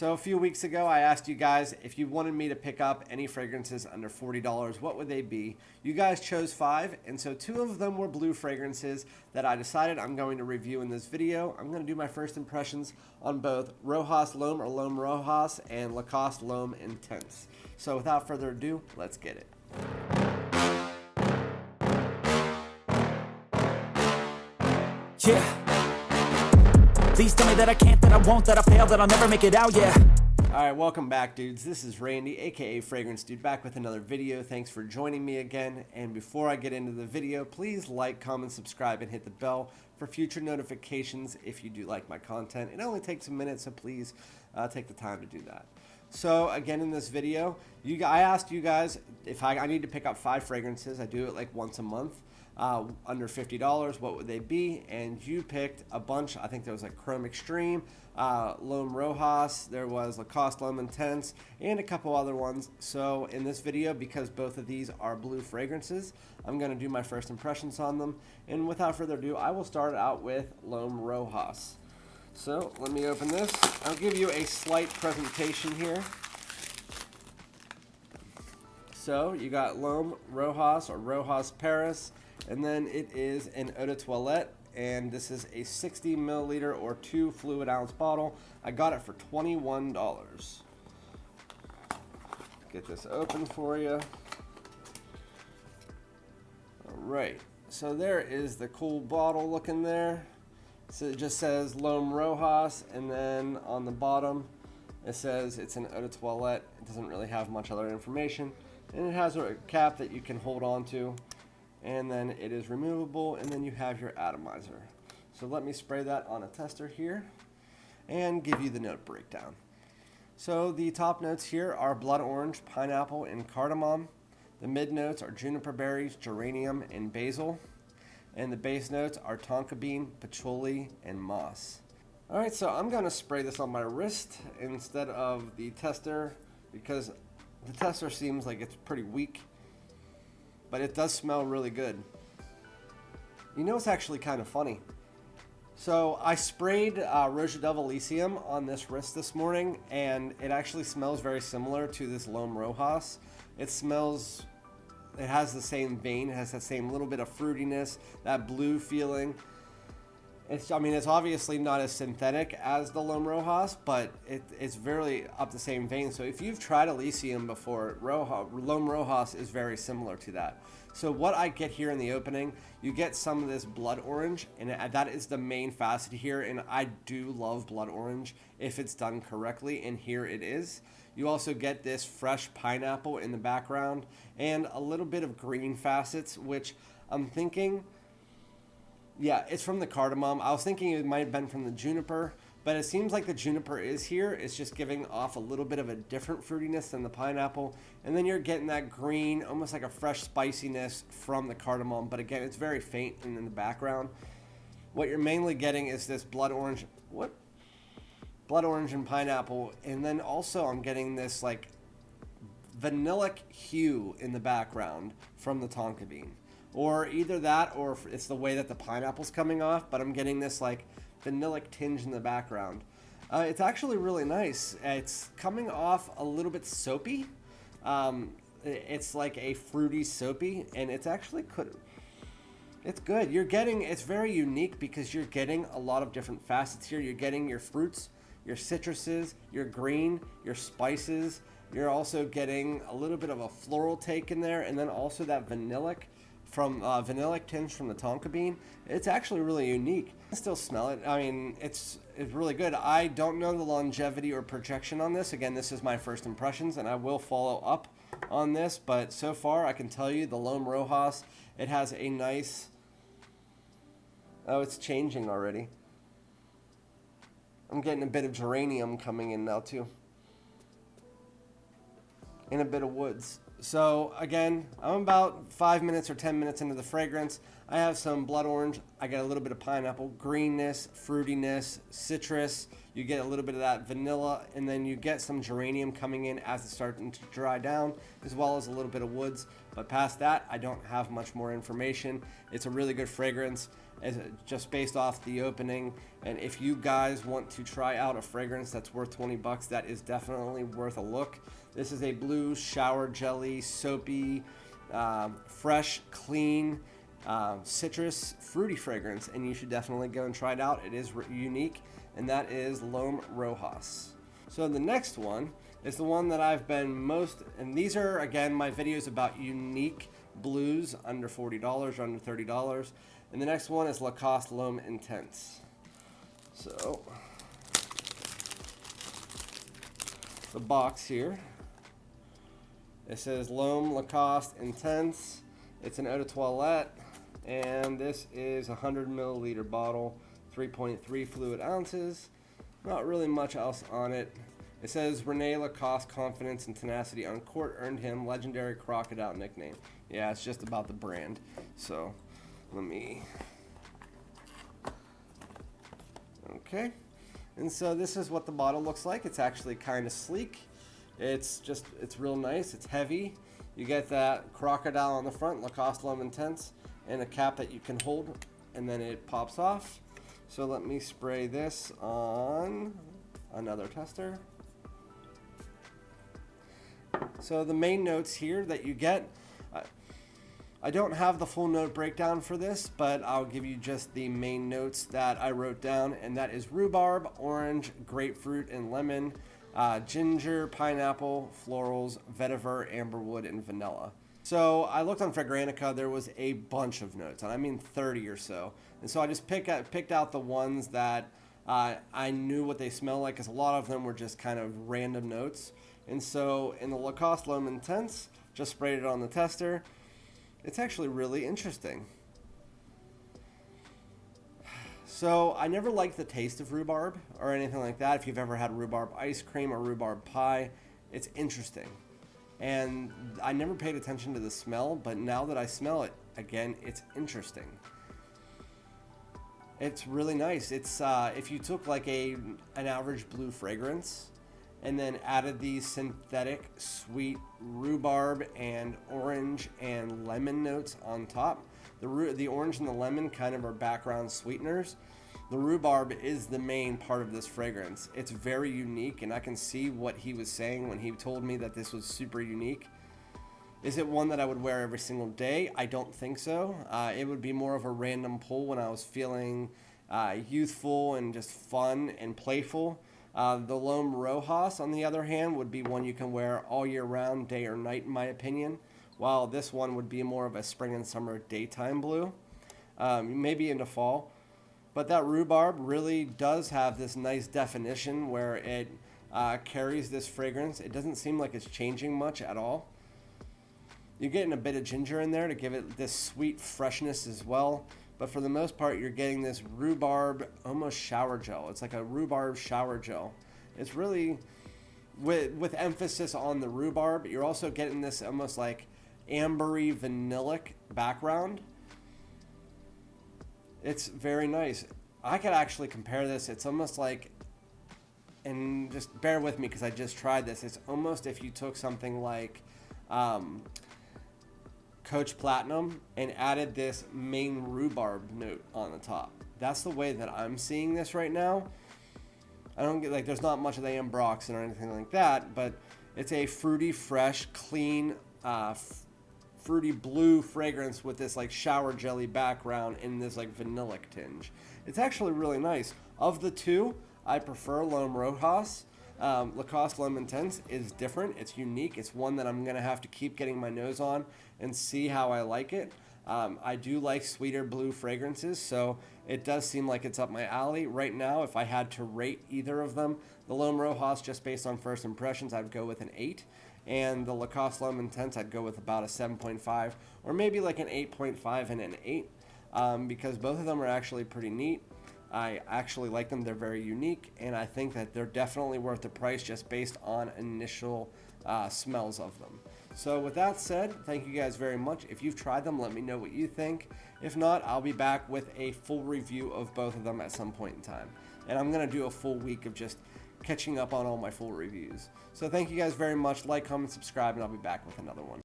So a few weeks ago, I asked you guys if you wanted me to pick up any fragrances under $40, what would they be? You guys chose 5, and so 2 of them were blue fragrances that I decided I'm going to review in this video. I'm going to do my first impressions on both Rochas Lhomme or Lhomme Rochas and Lacoste Lhomme Intense. So without further ado, let's get it. Yeah. Please tell me that I can't, that I won't, that I fail, that I'll never make it out, yeah. Alright, welcome back, dudes. This is Randy, aka Fragrance Dude, back with another video. Thanks for joining me again. And before I get into the video, please like, comment, subscribe, and hit the bell for future notifications if you do like my content. It only takes a minute, so please take the time to do that. So again, in this video, I asked you guys if I need to pick up 5 fragrances. I do it like once a month. Under $50, what would they be? And you picked a bunch. I think there was like Chrome Extreme, Lhomme Rochas, there was Lacoste Lhomme Intense, and a couple other ones. So in this video, because both of these are blue fragrances, I'm going to do my first impressions on them. And without further ado, I will start out with Lhomme Rochas. So let me open this. I'll give you a slight presentation here. So you got Lhomme Rochas or Rochas Paris. And then it is an eau de toilette, and this is a 60 milliliter or 2 fluid ounce bottle. I got it for $21. Get this open for you. Alright, so there is the cool bottle looking there. So it just says Lhomme Rochas, and then on the bottom it says it's an eau de toilette. It doesn't really have much other information. And it has a cap that you can hold on to. And then it is removable, and then you have your atomizer. So let me spray that on a tester here and give you the note breakdown. So the top notes here are blood orange, pineapple, and cardamom. The mid notes are juniper berries, geranium, and basil. And the base notes are tonka bean, patchouli, and moss. Alright, so I'm going to spray this on my wrist instead of the tester because the tester seems like it's pretty weak. But it does smell really good. You know, it's actually kind of funny. So I sprayed Rochas Elysium on this wrist this morning, and it actually smells very similar to this Lhomme Rochas. It has the same vein, it has that same little bit of fruitiness, that blue feeling. It's obviously not as synthetic as the Lhomme Rochas, but it's very up the same vein. So if you've tried Elysium before, Lhomme Rochas is very similar to that. So what I get here in the opening, you get some of this blood orange, and that is the main facet here. And I do love blood orange if it's done correctly, and here it is. You also get this fresh pineapple in the background, and a little bit of green facets, which I'm thinking... Yeah, it's from the cardamom. I was thinking it might have been from the juniper, but it seems like the juniper is here. It's just giving off a little bit of a different fruitiness than the pineapple. And then you're getting that green, almost like a fresh spiciness from the cardamom. But again, it's very faint and in the background. What you're mainly getting is this blood orange. Blood orange and pineapple. And then also I'm getting this like vanillic hue in the background from the tonka bean. Or either that, or it's the way that the pineapple's coming off, but I'm getting this like vanillic tinge in the background. It's actually really nice. It's coming off a little bit soapy. It's like a fruity soapy, and it's actually good. It's good. It's very unique because you're getting a lot of different facets here. You're getting your fruits, your citruses, your green, your spices. You're also getting a little bit of a floral take in there, and then also that vanillic tinge from the tonka bean. It's actually really unique. I still smell it. I mean, it's really good. I don't know the longevity or projection on this. Again, this is my first impressions, and I will follow up on this. But so far, I can tell you the Lhomme Rochas, it has a nice... Oh, it's changing already. I'm getting a bit of geranium coming in now too. And a bit of woods. So again, I'm about 5 minutes or 10 minutes into the fragrance. I have some blood orange. I get a little bit of pineapple, greenness, fruitiness, citrus. You get a little bit of that vanilla, and then you get some geranium coming in as it's starting to dry down, as well as a little bit of woods. But past that, I don't have much more information. It's a really good fragrance. as just based off the opening. And if you guys want to try out a fragrance that's worth 20 bucks, that is definitely worth a look. This is a blue shower jelly, soapy, fresh, clean, citrus, fruity fragrance, and you should definitely go and try it out. It is unique, and that is Lhomme Rochas. So the next one is the one that I've been most, and these are, again, my videos about unique blues under $40 or under $30. And the next one is Lacoste Lhomme Intense. So, the box here, it says Lhomme Lacoste Intense. It's an eau de toilette, and this is a 100 milliliter bottle, 3.3 fluid ounces. Not really much else on it. It says Rene Lacoste confidence and tenacity on court earned him legendary crocodile nickname. Yeah, it's just about the brand. So, let me... Okay. And so this is what the bottle looks like. It's actually kind of sleek. It's real nice. It's heavy. You get that crocodile on the front, Lacoste Lhomme Intense, and a cap that you can hold, and then it pops off. So let me spray this on another tester. So the main notes here that you get, I don't have the full note breakdown for this, but I'll give you just the main notes that I wrote down, and that is rhubarb, orange, grapefruit, and lemon, ginger, pineapple, florals, vetiver, amberwood, and vanilla. So I looked on Fragrantica, there was a bunch of notes, and I mean 30 or so. And so I just picked out the ones that I knew what they smell like, because a lot of them were just kind of random notes. And so in the Lacoste Lhomme Intense, just sprayed it on the tester. It's actually really interesting. So I never liked the taste of rhubarb or anything like that. If you've ever had rhubarb ice cream or rhubarb pie, it's interesting. And I never paid attention to the smell, but now that I smell it, again, it's interesting. It's really nice. It's if you took like an average blue fragrance and then added these synthetic sweet rhubarb and orange and lemon notes on top. The orange and the lemon kind of are background sweeteners. The rhubarb is the main part of this fragrance. It's very unique, and I can see what he was saying when he told me that this was super unique. Is it one that I would wear every single day? I don't think so. It would be more of a random pull when I was feeling youthful and just fun and playful. The Lhomme Rochas, on the other hand, would be one you can wear all year round, day or night, in my opinion, while this one would be more of a spring and summer daytime blue, maybe into fall. But that rhubarb really does have this nice definition where it carries this fragrance. It doesn't seem like it's changing much at all. You're getting a bit of ginger in there to give it this sweet freshness as well. But for the most part, you're getting this rhubarb almost shower gel. It's like a rhubarb shower gel. It's really, with emphasis on the rhubarb, you're also getting this almost like ambery vanillic background. It's very nice. I could actually compare this. It's almost like, and just bear with me because I just tried this. It's almost if you took something like Coach Platinum and added this main rhubarb note on the top. That's the way that I'm seeing this right now. I don't get, like, there's not much of the ambroxan or anything like that, but it's a fruity, fresh, clean, fruity blue fragrance with this like shower jelly background and this like vanillic tinge. It's actually really nice. Of the two, I prefer Lhomme Rochas. Lacoste Lhomme Intense is different. It's unique. It's one that I'm going to have to keep getting my nose on and see how I like it. I do like sweeter blue fragrances, so it does seem like it's up my alley. Right now, if I had to rate either of them, the Lhomme Rochas, just based on first impressions, I'd go with an 8. And the Lacoste Lhomme Intense, I'd go with about a 7.5, or maybe like an 8.5 and an 8, because both of them are actually pretty neat. I actually like them. They're very unique, and I think that they're definitely worth the price just based on initial smells of them. So with that said, thank you guys very much. If you've tried them, let me know what you think. If not, I'll be back with a full review of both of them at some point in time. And I'm going to do a full week of just catching up on all my full reviews. So thank you guys very much. Like, comment, subscribe, and I'll be back with another one.